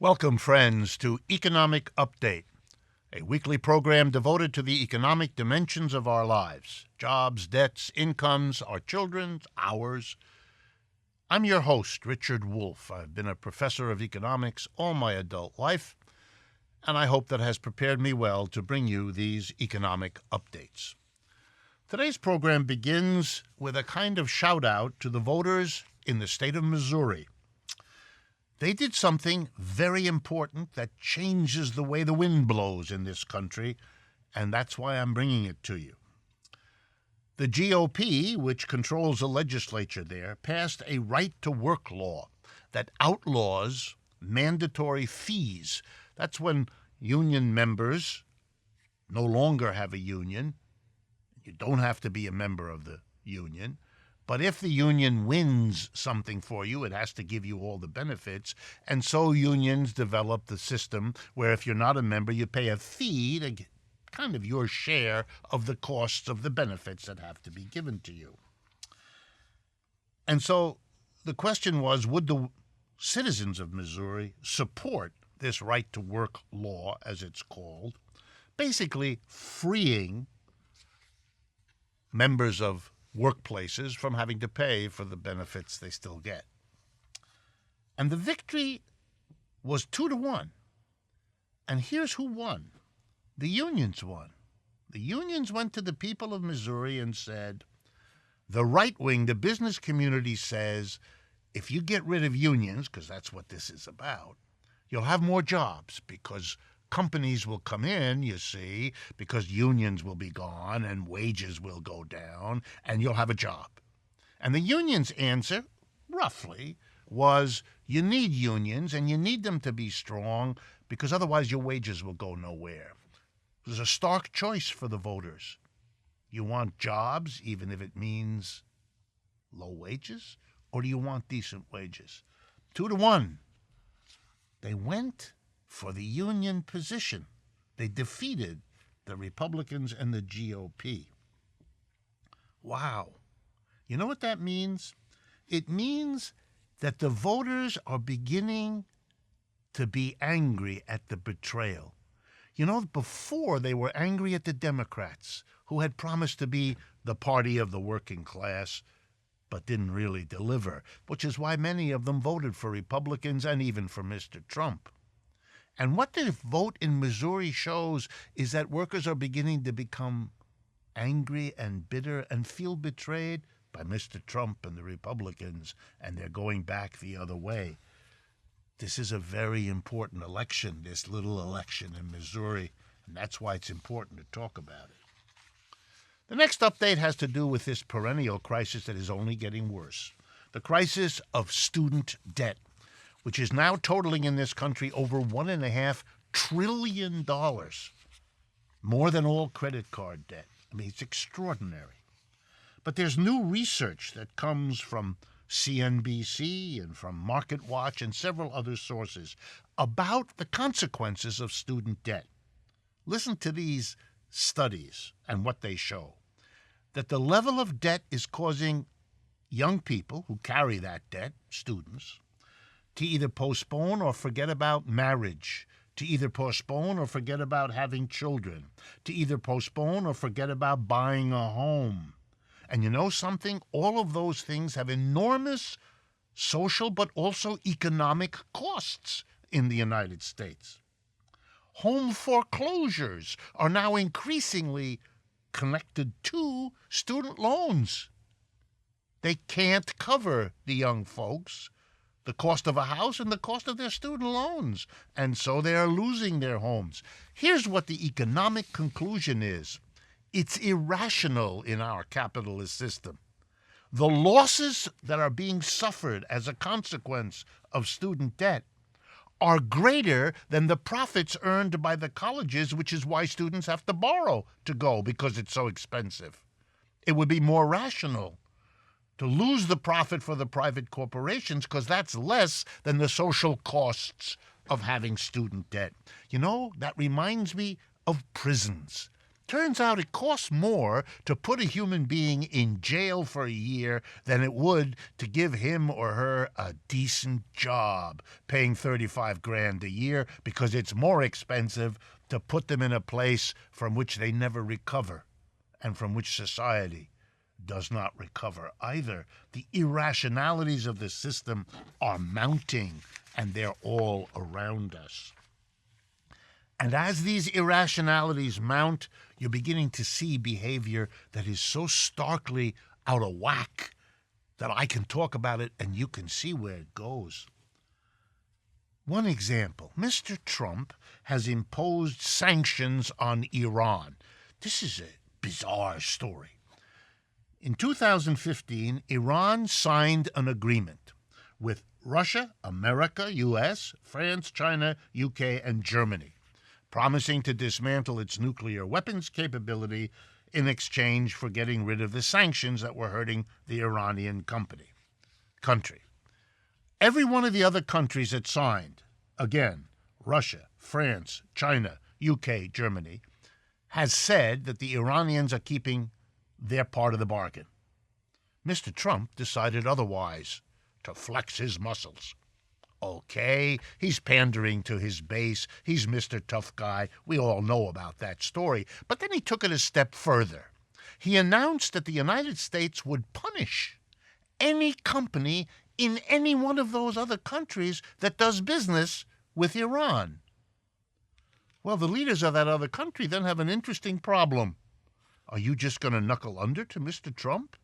Welcome, friends, to Economic Update, a weekly program devoted to the economic dimensions of our lives: jobs, debts, incomes, our children's, ours. I'm your host, Richard Wolff. I've been a professor of economics all my adult life, and I hope that has prepared me well to bring you these economic updates. Today's program begins with a kind of shout-out to the voters in the state of Missouri. They did something very important that changes the way the wind blows in this country, and that's why I'm bringing it to you. The GOP, which controls the legislature there, passed a right-to-work law that outlaws mandatory fees. That's when union members no longer have a union. You don't have to be a member of the union. But if the union wins something for you, it has to give you all the benefits. And so unions develop the system where if you're not a member, you pay a fee to get kind of your share of the costs of the benefits that have to be given to you. And so the question was, would the citizens of Missouri support this right-to-work law, as it's called, basically freeing members of workplaces from having to pay for the benefits they still get? And the victory was 2-1. And here's who won. The unions won. The unions went to the people of Missouri and said, the right wing, the business community says, if you get rid of unions, because that's what this is about, you'll have more jobs because companies will come in, you see, because unions will be gone and wages will go down and you'll have a job. And the union's answer, roughly, was you need unions and you need them to be strong because otherwise your wages will go nowhere. It was a stark choice for the voters. You want jobs, even if it means low wages, or do you want decent wages? 2-1. They went for the union position. They defeated the Republicans and the GOP. Wow. You know what that means? It means that the voters are beginning to be angry at the betrayal. You know, before they were angry at the Democrats, who had promised to be the party of the working class, but didn't really deliver, which is why many of them voted for Republicans and even for Mr. Trump. And what the vote in Missouri shows is that workers are beginning to become angry and bitter and feel betrayed by Mr. Trump and the Republicans, and they're going back the other way. This is a very important election, this little election in Missouri, and that's why it's important to talk about it. The next update has to do with this perennial crisis that is only getting worse, the crisis of student debt, which is now totaling in this country over $1.5 trillion, more than all credit card debt. I mean, it's extraordinary. But there's new research that comes from CNBC and from MarketWatch and several other sources about the consequences of student debt. Listen to these studies and what they show. That the level of debt is causing young people who carry that debt, students, to either postpone or forget about marriage, to either postpone or forget about having children, to either postpone or forget about buying a home. And you know something? All of those things have enormous social but also economic costs in the United States. Home foreclosures are now increasingly connected to student loans. They can't cover the young folks the cost of a house and the cost of their student loans, and so they are losing their homes. Here's what the economic conclusion is. It's irrational in our capitalist system. The losses that are being suffered as a consequence of student debt are greater than the profits earned by the colleges, which is why students have to borrow to go because it's so expensive. It would be more rational to lose the profit for the private corporations because that's less than the social costs of having student debt. You know, that reminds me of prisons. Turns out it costs more to put a human being in jail for a year than it would to give him or her a decent job, paying $35,000 a year, because it's more expensive to put them in a place from which they never recover and from which society does not recover either. The irrationalities of the system are mounting, and they're all around us. And as these irrationalities mount, you're beginning to see behavior that is so starkly out of whack that I can talk about it and you can see where it goes. One example, Mr. Trump has imposed sanctions on Iran. This is a bizarre story. In 2015, Iran signed an agreement with Russia, America, US, France, China, UK, and Germany, promising to dismantle its nuclear weapons capability in exchange for getting rid of the sanctions that were hurting the Iranian country. Every one of the other countries that signed, again, Russia, France, China, UK, Germany, has said that the Iranians are keeping their part of the bargain. Mr. Trump decided otherwise, to flex his muscles. Okay, he's pandering to his base. He's Mr. Tough Guy. We all know about that story. But then he took it a step further. He announced that the United States would punish any company in any one of those other countries that does business with Iran. Well, the leaders of that other country then have an interesting problem. Are you just going to knuckle under to Mr. Trump?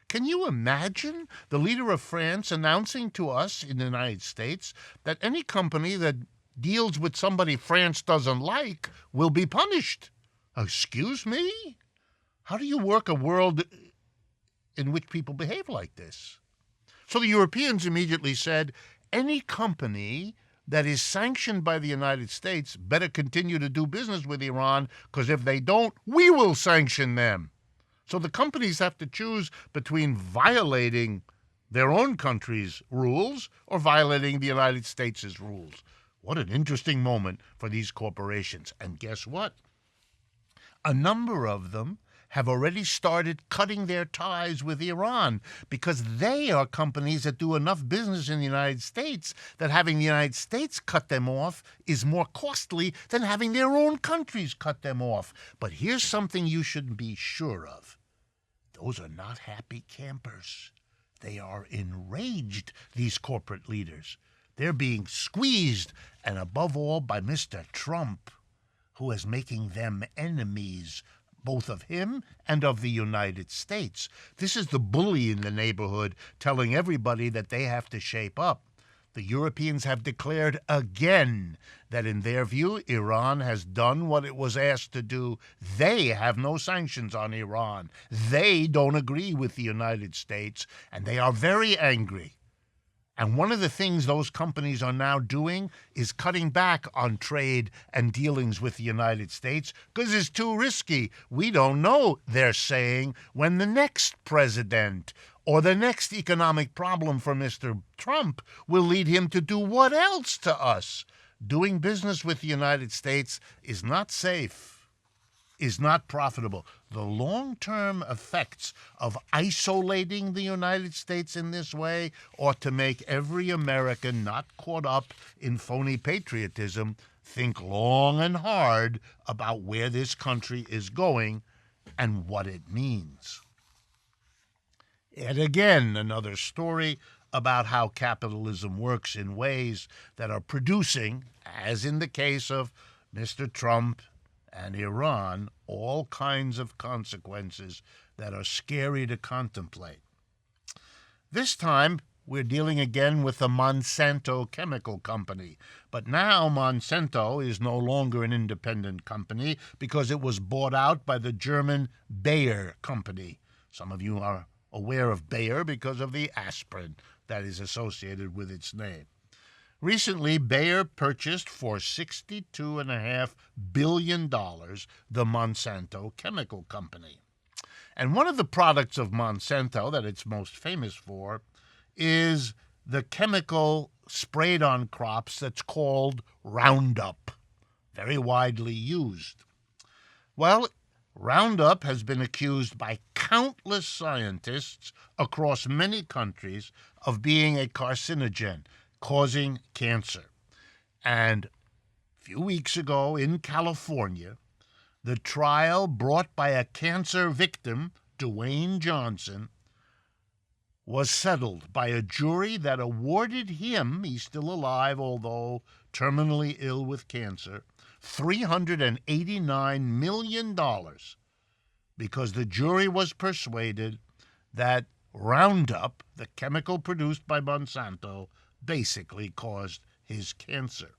Can you imagine the leader of France announcing to us in the United States that any company that deals with somebody France doesn't like will be punished? Excuse me? How do you work a world in which people behave like this? So the Europeans immediately said, any company that is sanctioned by the United States better continue to do business with Iran, because if they don't, we will sanction them. So the companies have to choose between violating their own country's rules or violating the United States' rules. What an interesting moment for these corporations. And guess what? A number of them have already started cutting their ties with Iran, because they are companies that do enough business in the United States that having the United States cut them off is more costly than having their own countries cut them off. But here's something you should be sure of. Those are not happy campers. They are enraged, these corporate leaders. They're being squeezed, and above all by Mr. Trump, who is making them enemies, both of him and of the United States. This is the bully in the neighborhood telling everybody that they have to shape up. The Europeans have declared again that in their view, Iran has done what it was asked to do. They have no sanctions on Iran. They don't agree with the United States, and they are very angry. And one of the things those companies are now doing is cutting back on trade and dealings with the United States because it's too risky. We don't know, they're saying, when the next president or the next economic problem for Mr. Trump will lead him to do what else to us? Doing business with the United States is not safe, is not profitable. The long-term effects of isolating the United States in this way ought to make every American not caught up in phony patriotism think long and hard about where this country is going and what it means. And again, another story about how capitalism works in ways that are producing, as in the case of Mr. Trump and Iran, all kinds of consequences that are scary to contemplate. This time, we're dealing again with the Monsanto chemical company. But now Monsanto is no longer an independent company because it was bought out by the German Bayer company. Some of you are aware of Bayer because of the aspirin that is associated with its name. Recently, Bayer purchased for $62.5 billion the Monsanto chemical company. And one of the products of Monsanto that it's most famous for is the chemical sprayed on crops that's called Roundup, very widely used. Well, Roundup has been accused by countless scientists across many countries of being a carcinogen, causing cancer. And a few weeks ago in California, the trial brought by a cancer victim, Dwayne Johnson, was settled by a jury that awarded him, he's still alive although terminally ill with cancer, $389 million because the jury was persuaded that Roundup, the chemical produced by Monsanto, basically caused his cancer.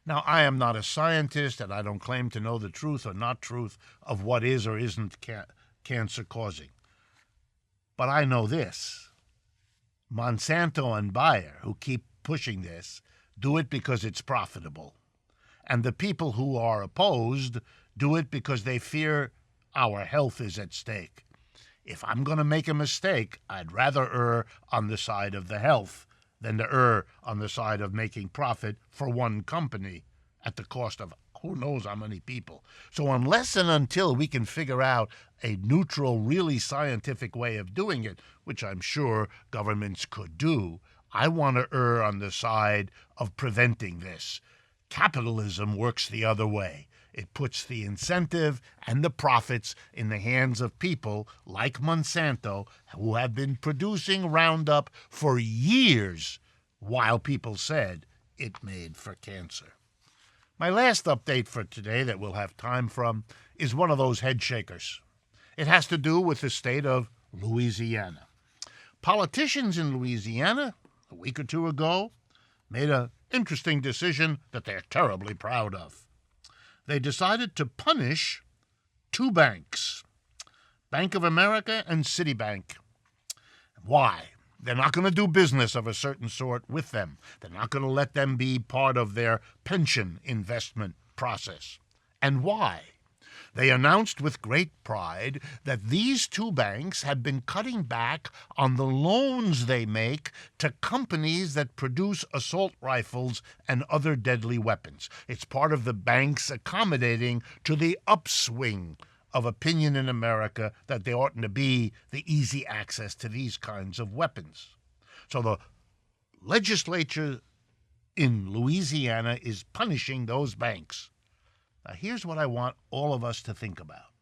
Now, I am not a scientist, and I don't claim to know the truth or not truth of what is or isn't cancer-causing. But I know this. Monsanto and Bayer, who keep pushing this, do it because it's profitable. And the people who are opposed do it because they fear our health is at stake. If I'm going to make a mistake, I'd rather err on the side of the health than to err on the side of making profit for one company at the cost of who knows how many people. So unless and until we can figure out a neutral, really scientific way of doing it, which I'm sure governments could do, I want to err on the side of preventing this. Capitalism works the other way. It puts the incentive and the profits in the hands of people like Monsanto, who have been producing Roundup for years while people said it made for cancer. My last update for today that we'll have time from is one of those head shakers. It has to do with the state of Louisiana. Politicians in Louisiana, a week or two ago, made an interesting decision that they're terribly proud of. They decided to punish two banks, Bank of America and Citibank. Why? They're not going to do business of a certain sort with them. They're not going to let them be part of their pension investment process. And why? They announced with great pride that these two banks had been cutting back on the loans they make to companies that produce assault rifles and other deadly weapons. It's part of the banks accommodating to the upswing of opinion in America that there oughtn't to be the easy access to these kinds of weapons. So the legislature in Louisiana is punishing those banks. Now, here's what I want all of us to think about.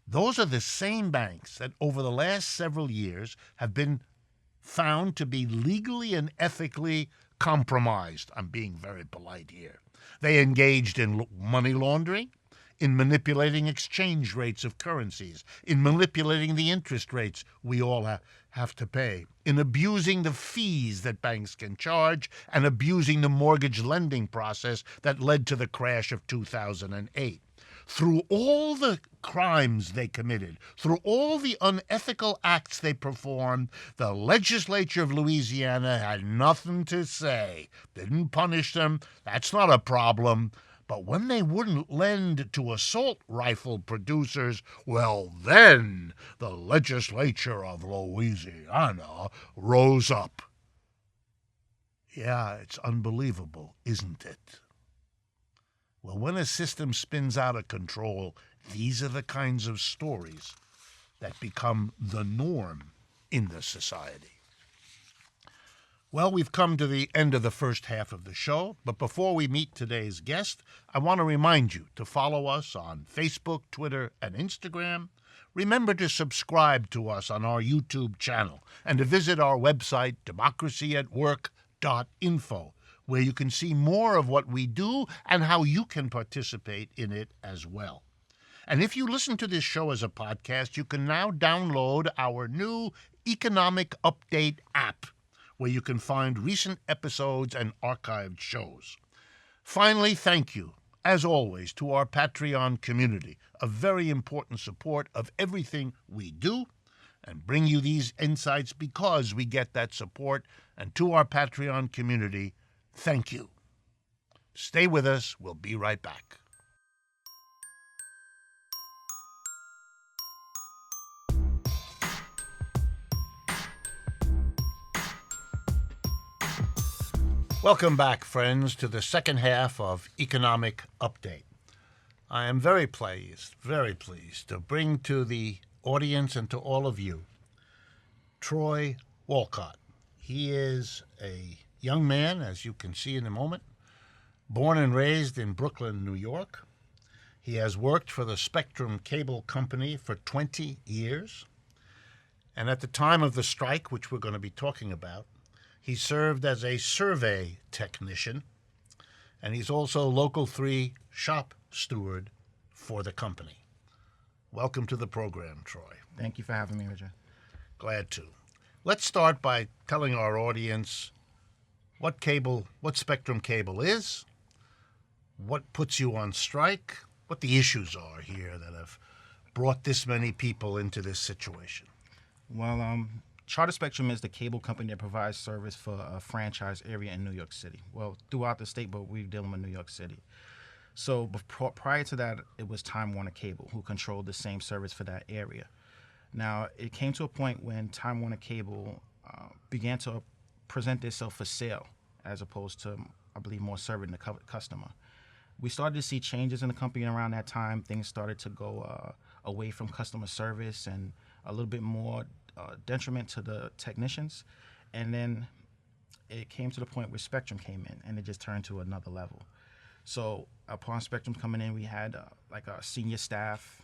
Those are the same banks that over the last several years have been found to be legally and ethically compromised. I'm being very polite here. They engaged in money laundering, in manipulating exchange rates of currencies, in manipulating the interest rates we all have to pay, in abusing the fees that banks can charge, and abusing the mortgage lending process that led to the crash of 2008. Through all the crimes they committed, through all the unethical acts they performed, the legislature of Louisiana had nothing to say. Didn't punish them. That's not a problem. But when they wouldn't lend to assault rifle producers, well, then the legislature of Louisiana rose up. Yeah, it's unbelievable, isn't it? Well, when a system spins out of control, these are the kinds of stories that become the norm in the society. Well, we've come to the end of the first half of the show, but before we meet today's guest, I want to remind you to follow us on Facebook, Twitter, and Instagram. Remember to subscribe to us on our YouTube channel and to visit our website, democracyatwork.info, where you can see more of what we do and how you can participate in it as well. And if you listen to this show as a podcast, you can now download our new Economic Update app, where you can find recent episodes and archived shows. Finally, thank you, as always, to our Patreon community, a very important support of everything we do, and bring you these insights because we get that support. And to our Patreon community, thank you. Stay with us. We'll be right back. Welcome back, friends, to the second half of Economic Update. I am very pleased to bring to the audience and to all of you Troy Walcott. He is a young man, as you can see in a moment, born and raised in Brooklyn, New York. He has worked for the Spectrum Cable Company for 20 years. And at the time of the strike, which we're going to be talking about, he served as a survey technician, and he's also Local 3 shop steward for the company. Welcome to the program, Troy. Thank you for having me, Richard. Glad to. Let's start by telling our audience what Spectrum Cable is, what puts you on strike, what the issues are here that have brought this many people into this situation. Well, Charter Spectrum is the cable company that provides service for a franchise area in New York City. Well, throughout the state, but we're dealing with New York City. So prior to that, it was Time Warner Cable who controlled the same service for that area. Now, it came to a point when Time Warner Cable began to present itself for sale as opposed to, I believe, more serving the customer. We started to see changes in the company around that time. Things started to go away from customer service and a little bit more detriment to the technicians. And then it came to the point where Spectrum came in, and it just turned to another level. So upon Spectrum coming in, we had like our senior staff,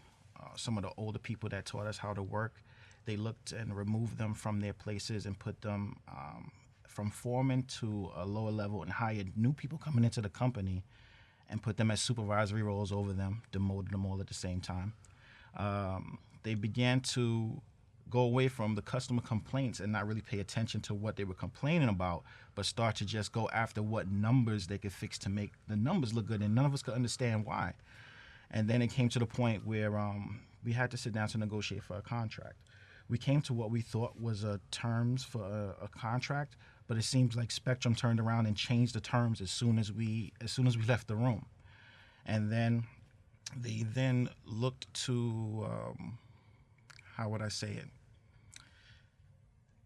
some of the older people that taught us how to work. They looked and removed them from their places and put them from foreman to a lower level and hired new people coming into the company and put them as supervisory roles over them, demoted them all at the same time. They began to go away from the customer complaints and not really pay attention to what they were complaining about, but start to just go after what numbers they could fix to make the numbers look good, and none of us could understand why. And then it came to the point where we had to sit down to negotiate for a contract. We came to what we thought was terms for a contract, but it seems like Spectrum turned around and changed the terms as soon as we left the room. And then they then looked to, how would I say it,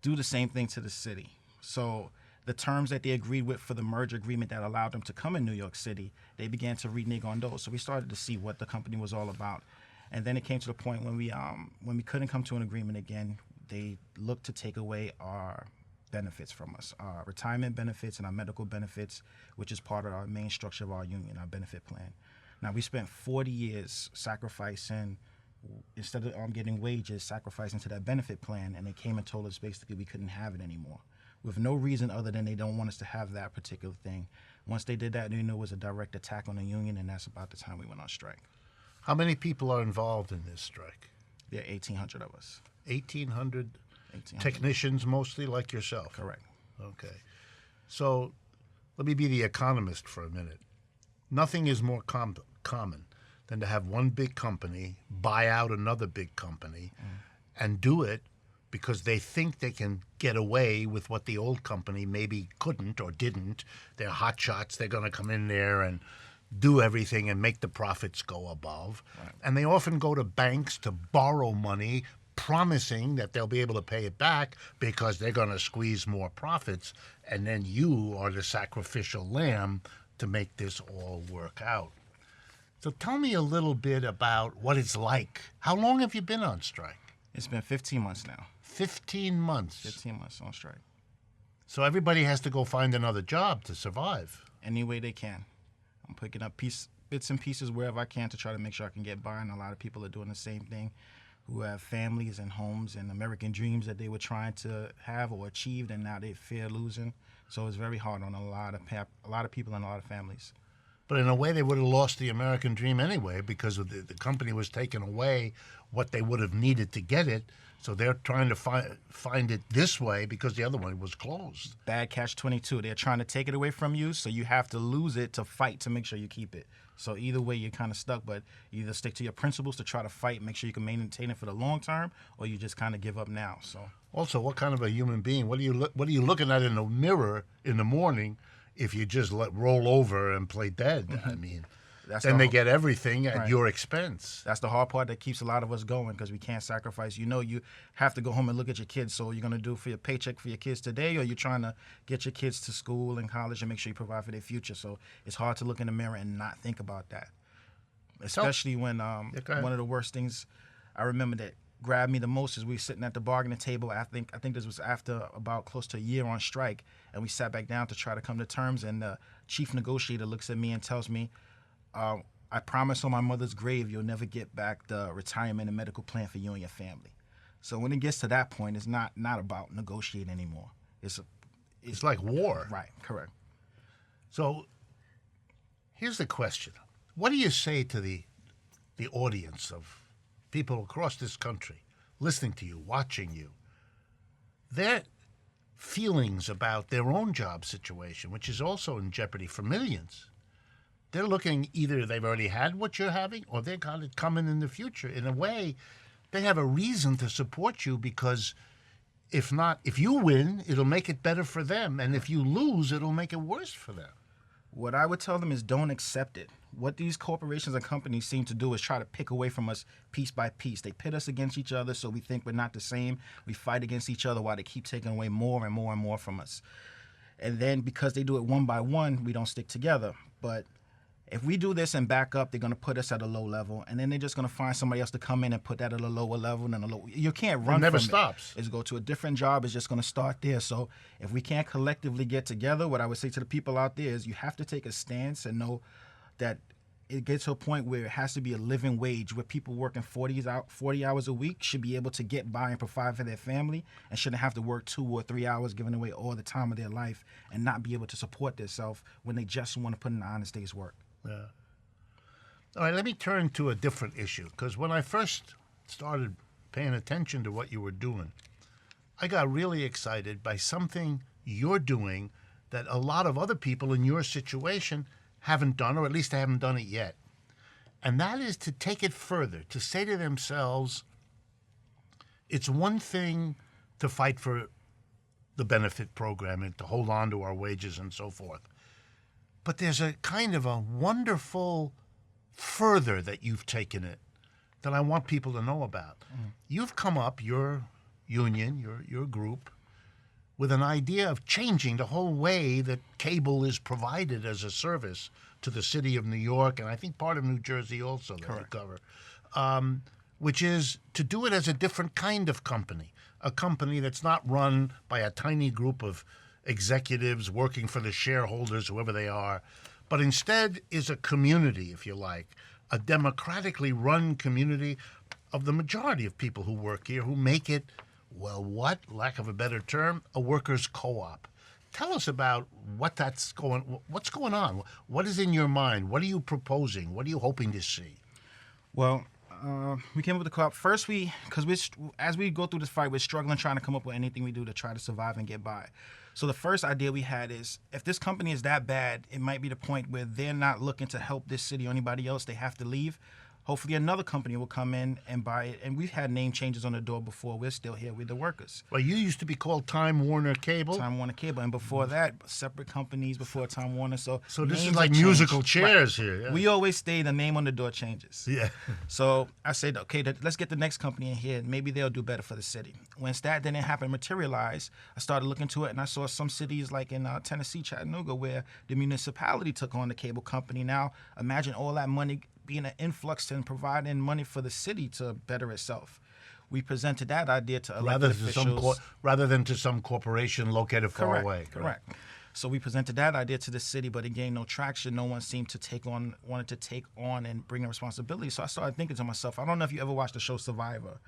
do the same thing to the city. So the terms that they agreed with for the merger agreement that allowed them to come in New York City, they began to renege on those. So we started to see what the company was all about. And then it came to the point when we couldn't come to an agreement again, they looked to take away our benefits from us, our retirement benefits and our medical benefits, which is part of our main structure of our union, our benefit plan. Now, we spent 40 years sacrificing, instead of getting wages, sacrificing to that benefit plan, and they came and told us basically we couldn't have it anymore, with no reason other than they don't want us to have that particular thing. Once they did that, they knew it was a direct attack on the union, and that's about the time we went on strike. How many people are involved in this strike? There are 1,800 of us. 1,800 technicians, mostly like yourself? Correct. Okay. So let me be the economist for a minute. Nothing is more common than to have one big company buy out another big company and do it because they think they can get away with what the old company maybe couldn't or didn't. They're hot shots. They're going to come in there and do everything and make the profits go above. Right. And they often go to banks to borrow money, promising that they'll be able to pay it back because they're going to squeeze more profits. And then you are the sacrificial lamb to make this all work out. So tell me a little bit about what it's like. How long have you been on strike? It's been 15 months now. 15 months? 15 months on strike. So everybody has to go find another job to survive. Any way they can. I'm picking up bits and pieces wherever I can to try to make sure I can get by, and a lot of people are doing the same thing, who have families and homes and American dreams that they were trying to have or achieve, and now they fear losing. So it's very hard on a lot of people and a lot of families. But in a way, they would have lost the American dream anyway because of the company was taking away what they would have needed to get it. So they're trying to find it this way because the other one was closed. Bad catch-22. They're trying to take it away from you, so you have to lose it to fight to make sure you keep it. So either way, you're kind of stuck, but you either stick to your principles to try to fight, make sure you can maintain it for the long term, or you just kind of give up now. So also, what kind of a human being? What are you looking at in the mirror in the morning if you just roll over and play dead? I mean, then they get everything at your expense. That's the hard part that keeps a lot of us going because we can't sacrifice. You know, you have to go home and look at your kids. So you're going to do for your paycheck for your kids today, or you're trying to get your kids to school and college and make sure you provide for their future. So it's hard to look in the mirror and not think about that. especially when go ahead. one of the worst things I remember that grabbed me the most is we were sitting at the bargaining table. I think this was after about close to a year on strike, and we sat back down to try to come to terms. And the chief negotiator looks at me and tells me, "I promise on my mother's grave you'll never get back the retirement and medical plan for you and your family." So when it gets to that point, it's not about negotiating anymore. It's like war. Right, correct. So here's the question. What do you say to the audience of people across this country listening to you, watching you? Their feelings about their own job situation, which is also in jeopardy for millions. They're looking, either they've already had what you're having or they got it coming in the future. In a way, they have a reason to support you, because if you win, it'll make it better for them. And if you lose, it'll make it worse for them. What I would tell them is don't accept it. What these corporations and companies seem to do is try to pick away from us piece by piece. They pit us against each other so we think we're not the same. We fight against each other while they keep taking away more and more and more from us. And then because they do it one by one, we don't stick together. But if we do this and back up, they're going to put us at a low level, and then they're just going to find somebody else to come in and put that at a lower level. You can't run. It never from stops. It's go to a different job. It's just going to start there. So if we can't collectively get together, what I would say to the people out there is you have to take a stance and know that it gets to a point where it has to be a living wage, where people working 40 hours a week should be able to get by and provide for their family, and shouldn't have to work 2 or 3 hours, giving away all the time of their life and not be able to support themselves when they just want to put in an honest day's work. Yeah. All right, let me turn to a different issue, because when I first started paying attention to what you were doing, I got really excited by something you're doing that a lot of other people in your situation haven't done, or at least they haven't done it yet. And that is to take it further, to say to themselves, it's one thing to fight for the benefit program and to hold on to our wages and so forth. But there's a kind of a wonderful further that you've taken it that I want people to know about. You've come up, your union, your group, with an idea of changing the whole way that cable is provided as a service to the city of New York, and I think part of New Jersey also that you cover, which is to do it as a different kind of company, a company that's not run by a tiny group of executives working for the shareholders, whoever they are, but instead is a community, if you like, a democratically run community of the majority of people who work here, who make it, well, lack of a better term, a workers' co-op. Tell us about what's going on. What is in your mind? What are you proposing? What are you hoping to see? Well, we came up with the co-op first. As we go through this fight, we're struggling trying to come up with anything we do to try to survive and get by. So the first idea we had is, if this company is that bad, it might be the point where they're not looking to help this city or anybody else. They have to leave. Hopefully another company will come in and buy it. And we've had name changes on the door before. We're still here. We're the workers. Well, you used to be called Time Warner Cable. Time Warner Cable. And before that, separate companies before Time Warner. So this is like musical chairs here. Yeah. We always stay, the name on the door changes. Yeah. So I said, okay, let's get the next company in here. Maybe they'll do better for the city. Once that didn't happen, materialize, I started looking into it, and I saw some cities like in Tennessee, Chattanooga, where the municipality took on the cable company. Now, imagine all that money being an influx and providing money for the city to better itself. We presented that idea to elected officials. Rather than to some corporation located far away. Correct. So we presented that idea to the city, but it gained no traction. No one seemed to wanted to take on and bring a responsibility. So I started thinking to myself, I don't know if you ever watched the show Survivor.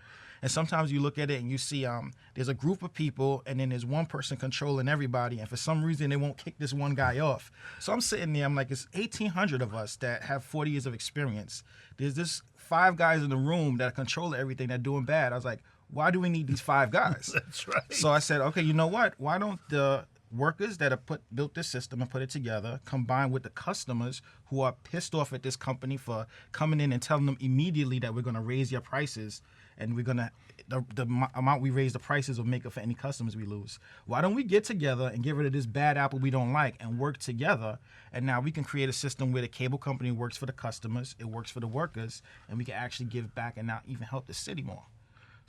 And sometimes you look at it and you see there's a group of people, and then there's one person controlling everybody, and for some reason they won't kick this one guy off. So I'm sitting there, I'm like, it's 1,800 of us that have 40 years of experience. There's this 5 guys in the room that control everything, that are doing bad. I was like, why do we need these 5 guys? That's right. So I said, okay, you know what? Why don't the workers that have built this system and put it together, combined with the customers who are pissed off at this company for coming in and telling them immediately that we're going to raise your prices, and we're going to, the amount we raise the prices will make up for any customers we lose. Why don't we get together and get rid of this bad apple we don't like and work together? And now we can create a system where the cable company works for the customers, it works for the workers, and we can actually give back and not even help the city more.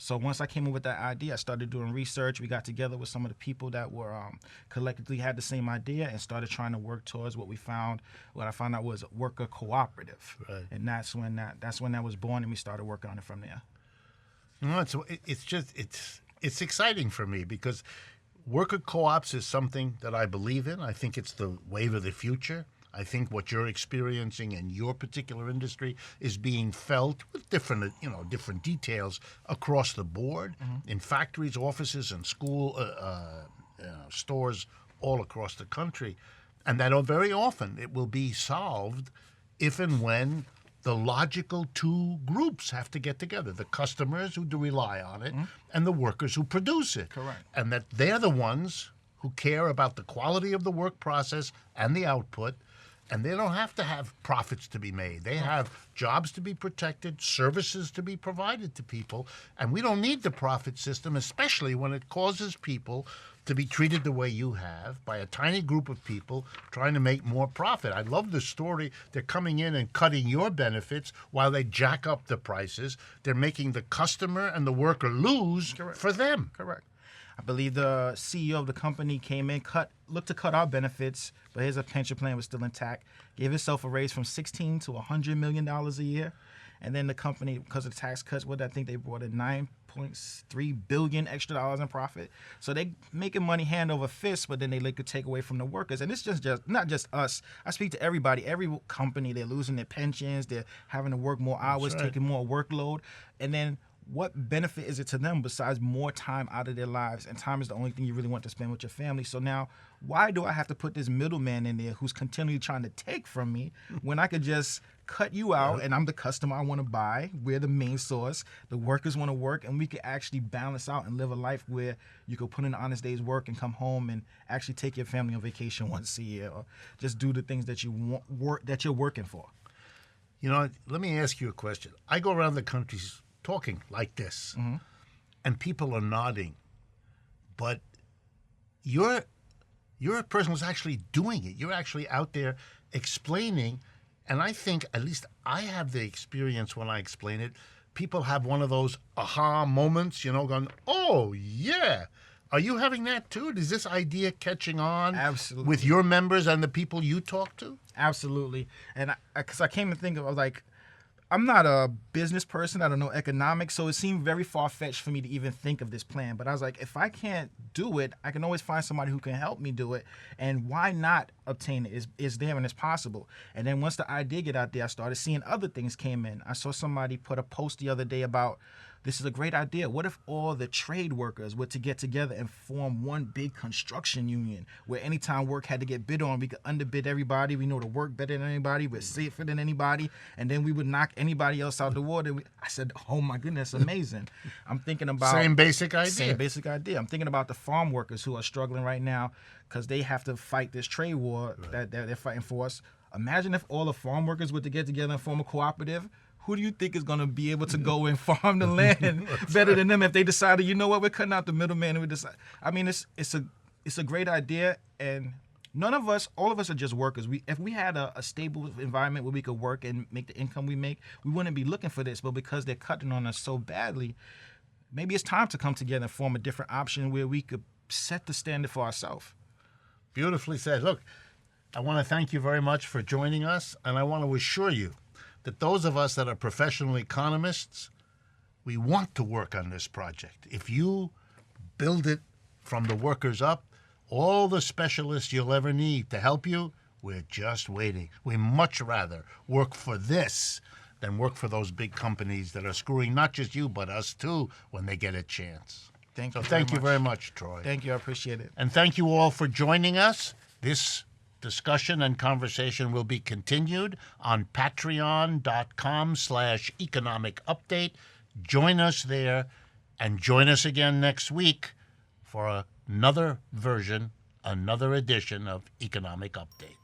So once I came up with that idea, I started doing research. We got together with some of the people that were collectively had the same idea and started trying to work towards what I found out was a worker cooperative. Right. And that's when that was born, and we started working on it from there. No, it's exciting for me because worker co-ops is something that I believe in. I think it's the wave of the future. I think what you're experiencing in your particular industry is being felt with different details across the board in factories, offices, and school stores all across the country, and that very often it will be solved if and when the logical two groups have to get together: the customers who do rely on it and the workers who produce it. Correct. And that they're the ones who care about the quality of the work process and the output. And they don't have to have profits to be made. They have jobs to be protected, services to be provided to people. And we don't need the profit system, especially when it causes people to be treated the way you have by a tiny group of people trying to make more profit. I love the story. They're coming in and cutting your benefits while they jack up the prices. They're making the customer and the worker lose for them. Correct. I believe the CEO of the company came in, looked to cut our benefits, but his pension plan was still intact. Gave himself a raise from $16 to $100 million a year. And then the company, because of the tax cuts, I think they brought in $9.3 billion extra dollars in profit. So they making money hand over fist, but then they could take away from the workers. And it's just not just us. I speak to everybody. Every company, they're losing their pensions. They're having to work more hours, taking more workload. And then what benefit is it to them besides more time out of their lives? And time is the only thing you really want to spend with your family. So now, why do I have to put this middleman in there who's continually trying to take from me when I could just cut you out and I'm the customer I want to buy? We're the main source. The workers want to work, and we could actually balance out and live a life where you could put in an honest day's work and come home and actually take your family on vacation once a year, or just do the things that you want, that you're working for. Let me ask you a question. I go around the country talking like this, and people are nodding, but you're a person who's actually doing it. You're actually out there explaining, and I think, at least I have the experience when I explain it, people have one of those aha moments, going, oh, yeah. Are you having that too? Is this idea catching on? Absolutely. With your members and the people you talk to? Absolutely. And because I came to think of, I was like, I'm not a business person. I don't know economics, so it seemed very far-fetched for me to even think of this plan. But I was like, if I can't do it, I can always find somebody who can help me do it. And why not obtain it? It's there and it's possible. And then once the idea get out there, I started seeing other things came in. I saw somebody put a post the other day about, this is a great idea. What if all the trade workers were to get together and form one big construction union where anytime work had to get bid on, we could underbid everybody. We know the work better than anybody. We're safer than anybody. And then we would knock anybody else out the water. I said, oh my goodness, amazing. I'm thinking about... Same basic idea. Same basic idea. I'm thinking about the farm workers who are struggling right now because they have to fight this trade war that they're fighting for us. Imagine if all the farm workers were to get together and form a cooperative. Who do you think is going to be able to go and farm the land better than them if they decided, you know what, we're cutting out the middleman and we decide? I mean, it's a great idea, and all of us are just workers. If we had a stable environment where we could work and make the income we make, we wouldn't be looking for this. But because they're cutting on us so badly, maybe it's time to come together and form a different option where we could set the standard for ourselves. Beautifully said. Look, I want to thank you very much for joining us, and I want to assure you that those of us that are professional economists, we want to work on this project. If you build it from the workers up, all the specialists you'll ever need to help you, we're just waiting. We much rather work for this than work for those big companies that are screwing not just you, but us too, when they get a chance. Thank you very much, Troy. Thank you. I appreciate it. And thank you all for joining us. This discussion and conversation will be continued on patreon.com/economic update. Join us there, and join us again next week for another edition of Economic Update.